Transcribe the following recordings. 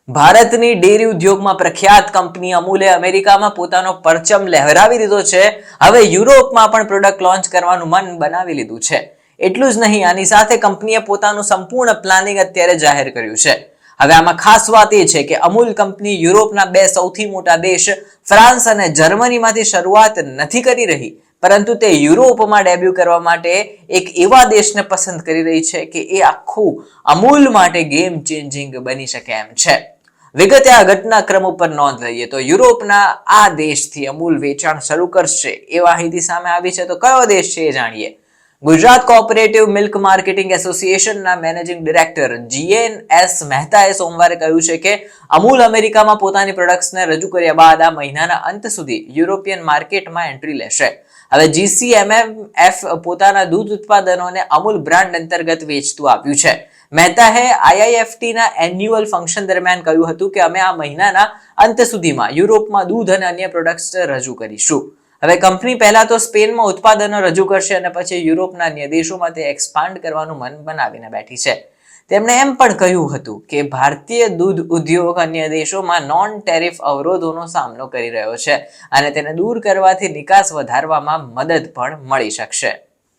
ભારતની ડેરી ઉદ્યોગમાં પ્રખ્યાત કંપની અમૂલે અમેરિકામાં પોતાનો પરચમ લહેરાવી દીધો છે. હવે યુરોપમાં પણ પ્રોડક્ટ લોન્ચ કરવાનું મન બનાવી લીધું છે. એટલું જ નહીં, આની સાથે કંપનીએ પોતાનું સંપૂર્ણ પ્લાનિંગ અત્યારે જાહેર કર્યું છે. હવે આમાં ખાસ વાત એ છે કે અમૂલ કંપની યુરોપના બે સૌથી મોટા દેશ ફ્રાન્સ અને જર્મનીમાંથી શરૂઆત નથી કરી રહી, પરંતુ તે યુરોપમાં ડેબ્યુ કરવા માટે એક એવા દેશને પસંદ કરી રહી છે કે એ આખું અમૂલ માટે ગેમ ચેન્જિંગ બની શકે એમ છે. વિગતે આ ઘટનાક્રમ ઉપર નોંધ લઈએ તો યુરોપના આ દેશથી અમૂલ વેચાણ શરૂ કરશે એ માહિતી સામે આવી છે. તો કયો દેશ છે એ જાણીએ. ગુજરાત કોઓપરેટિવ મિલ્ક માર્કેટિંગ એસોસિએશનના મેનેજિંગ ડિરેક્ટર GNS મહેતાએ સોમવારે કહ્યું છે કે અમૂલ અમેરિકામાં પોતાની પ્રોડક્ટ્સને રજૂ કર્યા બાદ આ મહિનાના અંત સુધી યુરોપિયન માર્કેટમાં એન્ટ્રી લેશે. હવે GCMMF પોતાના દૂધ ઉત્પાદનોને અમૂલ બ્રાન્ડ અંતર્ગત વેચતું આવ્યું છે. મહેતાએ IIFT ના એન્યુઅલ ફંક્શન દરમિયાન કહ્યું હતું કે અમે આ મહિનાના અંત સુધીમાં યુરોપમાં દૂધ અને અન્ય પ્રોડક્ટ્સ રજૂ કરીશું. હવે કંપની પહેલા તો સ્પેનમાં ઉત્પાદનો રજૂ કરશે અને પછી યુરોપના અન્ય દેશોમાં તે એક્સપાન્ડ કરવાનું મન બનાવીને બેઠી છે. તેમણે એમ પણ કહ્યું હતું કે ભારતીય દૂધ ઉદ્યોગ અન્ય દેશોમાં નોન ટેરિફ અવરોધોનો સામનો કરી રહ્યો છે અને તેને દૂર કરવાથી નિકાસ વધારવામાં મદદ પણ મળી શકશે.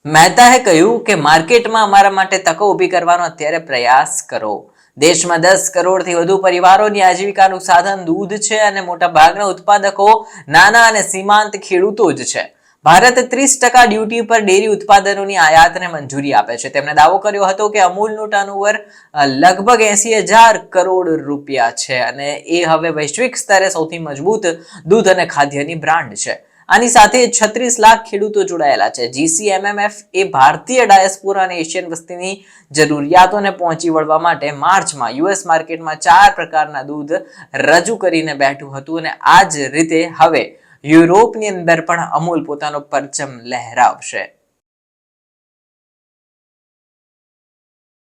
મહેતાએ કહ્યું કે માર્કેટમાં અમારા માટે તકો ઊભી કરવાનો અત્યારે પ્રયાસ કરો. દેશમાં 10 કરોડથી વધુ પરિવારોની આજીવિકાનું સાધન દૂધ છે અને મોટા ભાગના ઉત્પાદકો નાના અને સીમાંત ખેડૂતો જ છે. ભારત 30% ડ્યુટી પર ડેરી ઉત્પાદનોની આયાતને મંજૂરી આપે છે. તેમણે દાવો કર્યો હતો કે અમૂલનું ટર્નઓવર લગભગ 80,000 કરોડ રૂપિયા છે અને એ હવે વૈશ્વિક સ્તરે સૌથી મજબૂત દૂધ અને ખાદ્યની બ્રાન્ડ છે. આની સાથે 36 લાખ ખેડૂતો જોડાયેલા છે. GCMMF એ ભારતીય ડાયસ્પોરા અને એશિયન વસ્તીની જરૂરિયાતોને પહોંચી વળવા માટે માર્ચમાં US માર્કેટમાં 4 પ્રકારના દૂધ રજૂ કરીને બેઠું હતું અને આ જ રીતે હવે યુરોપની અંદર પણ અમૂલ પોતાનો પરચમ લહેરાવશે.